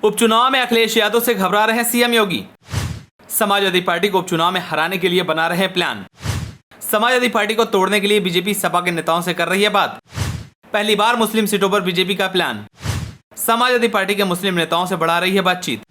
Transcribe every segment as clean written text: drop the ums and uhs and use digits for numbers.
उपचुनाव में अखिलेश यादव से घबरा रहे सीएम योगी। समाजवादी पार्टी को उपचुनाव में हराने के लिए बना रहे हैं प्लान। समाजवादी पार्टी को तोड़ने के लिए बीजेपी सपा के नेताओं से कर रही है बात। पहली बार मुस्लिम सीटों पर बीजेपी का प्लान। समाजवादी पार्टी के मुस्लिम नेताओं से बढ़ा रही है बातचीत।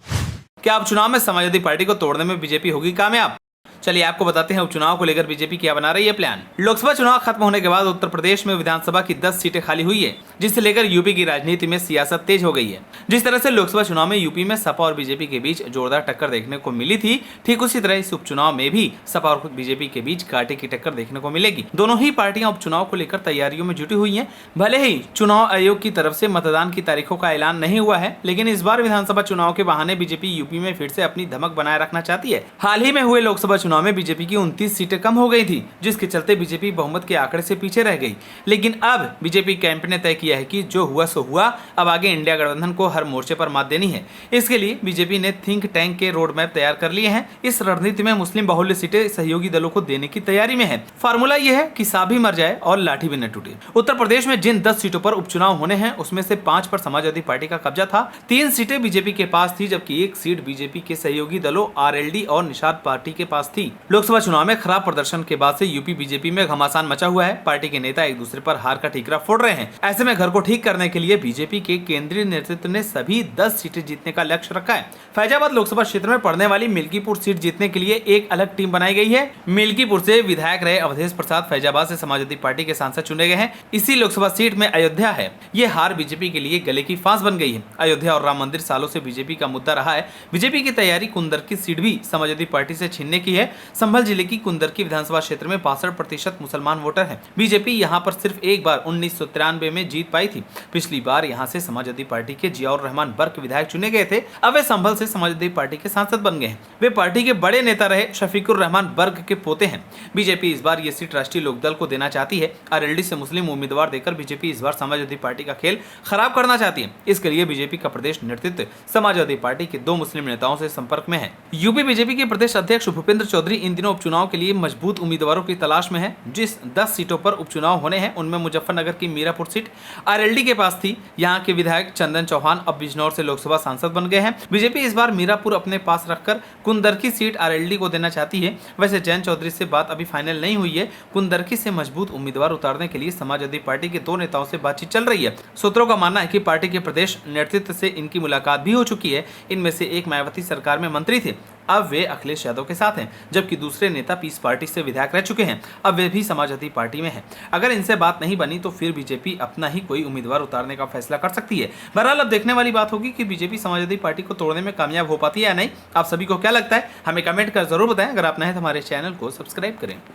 क्या उपचुनाव में समाजवादी पार्टी को तोड़ने में बीजेपी होगी कामयाब? चलिए आपको बताते हैं उपचुनाव को लेकर बीजेपी क्या बना रही है प्लान। लोकसभा चुनाव खत्म होने के बाद उत्तर प्रदेश में विधानसभा की 10 सीटें खाली हुई है, जिसे लेकर यूपी की राजनीति में सियासत तेज हो गई है। जिस तरह से लोकसभा चुनाव में यूपी में सपा और बीजेपी के बीच जोरदार टक्कर देखने को मिली थी, ठीक उसी तरह इस उपचुनाव में भी सपा और बीजेपी के बीच कांटे की टक्कर देखने को मिलेगी। दोनों ही पार्टियां उपचुनाव को लेकर तैयारियों में जुटी हुई है। भले ही चुनाव आयोग की तरफ से मतदान की तारीखों का ऐलान नहीं हुआ है, लेकिन इस बार विधानसभा चुनाव के बहाने बीजेपी यूपी में फिर से अपनी धमक बनाए रखना चाहती है। हाल ही में हुए लोकसभा चुनाव में बीजेपी की 29 सीटें कम हो गई थी, जिसके चलते बीजेपी बहुमत के आंकड़े से पीछे रह गई। लेकिन अब बीजेपी कैंप ने तय किया है कि जो हुआ सो हुआ, अब आगे इंडिया गठबंधन को हर मोर्चे पर मात देनी है। इसके लिए बीजेपी ने थिंक टैंक के रोड मैप तैयार कर लिए हैं। इस रणनीति में मुस्लिम बहुल्य सीटें सहयोगी दलों को देने की तैयारी में है। फार्मूला यह है कि सांप भी मर जाए और लाठी भी न टूटे। उत्तर प्रदेश में जिन 10 सीटों पर उपचुनाव होने हैं, उसमें से 5 पर समाजवादी पार्टी का कब्जा था। 3 सीटें बीजेपी के पास थी, जबकि 1 सीट बीजेपी के सहयोगी दलों आरएलडी और निषाद पार्टी के पास थी। लोकसभा चुनाव में खराब प्रदर्शन के बाद से यूपी बीजेपी में घमासान मचा हुआ है। पार्टी के नेता एक दूसरे पर हार का ठीकरा फोड़ रहे हैं। ऐसे में घर को ठीक करने के लिए बीजेपी के केंद्रीय नेतृत्व ने सभी 10 सीटें जीतने का लक्ष्य रखा है। फैजाबाद लोकसभा क्षेत्र में पड़ने वाली मिल्कीपुर सीट जीतने के लिए एक अलग टीम बनाई गई है। मिल्कीपुर से विधायक रहे अवधेश प्रसाद फैजाबाद से समाजवादी पार्टी के सांसद चुने गए हैं। इसी लोकसभा सीट में अयोध्या है। ये हार बीजेपी के लिए गले की फांस बन गई है। अयोध्या और राम मंदिर सालों से बीजेपी का मुद्दा रहा है। बीजेपी की तैयारी कुंदर की सीट भी समाजवादी पार्टी से छीनने की है। संभल जिले की कुंदर की विधानसभा क्षेत्र में 62% मुसलमान वोटर हैं। बीजेपी यहां पर सिर्फ एक बार 1993 में जीत पाई थी। पिछली बार यहां से समाजवादी पार्टी के जियाउर रहमान बर्क विधायक चुने गए थे। अब वे संभल से समाजवादी पार्टी के सांसद बन गए हैं। वे पार्टी के बड़े नेता रहे शफीकुर रहमान बर्क के पोते हैं। बीजेपी इस बार ये सीट राष्ट्रीय लोकदल को देना चाहती है। आरएलडी से मुस्लिम उम्मीदवार देकर बीजेपी इस बार समाजवादी पार्टी का खेल खराब करना चाहती है। इसके लिए बीजेपी का प्रदेश नेतृत्व समाजवादी पार्टी के 2 मुस्लिम नेताओं से संपर्क में है। यूपी बीजेपी के प्रदेश अध्यक्ष भूपेंद्र चौधरी इन दिनों उपचुनाव के लिए मजबूत उम्मीदवारों की तलाश में है। जिस 10 सीटों पर उपचुनाव होने हैं, उनमें मुजफ्फरनगर की मीरापुर सीट आरएलडी के पास थी। यहां के विधायक चंदन चौहान अब बिजनौर से लोकसभा सांसद बन गए हैं। बीजेपी इस बार मीरापुर अपने पास रखकर कुंदरकी सीट आरएलडी को देना चाहती है। वैसे जैन चौधरी से बात अभी फाइनल नहीं हुई है। कुंदरकी से मजबूत उम्मीदवार उतारने के लिए समाजवादी पार्टी के 2 नेताओं से बातचीत चल रही है। सूत्रों का मानना है कि पार्टी के प्रदेश नेतृत्व से इनकी मुलाकात भी हो चुकी है। इनमें से एक मायावती सरकार में मंत्री थे, अब वे अखिलेश यादव के साथ हैं, जबकि दूसरे नेता पीस पार्टी से विधायक रह चुके हैं। अब वे भी समाजवादी पार्टी में हैं। अगर इनसे बात नहीं बनी तो फिर बीजेपी अपना ही कोई उम्मीदवार उतारने का फैसला कर सकती है। बहरहाल अब देखने वाली बात होगी कि बीजेपी समाजवादी पार्टी को तोड़ने में कामयाब हो पाती है या नहीं। आप सभी को क्या लगता है, हमें कमेंट कर जरूर बताएं। अगर आप नए हैं तो हमारे चैनल को सब्सक्राइब करें।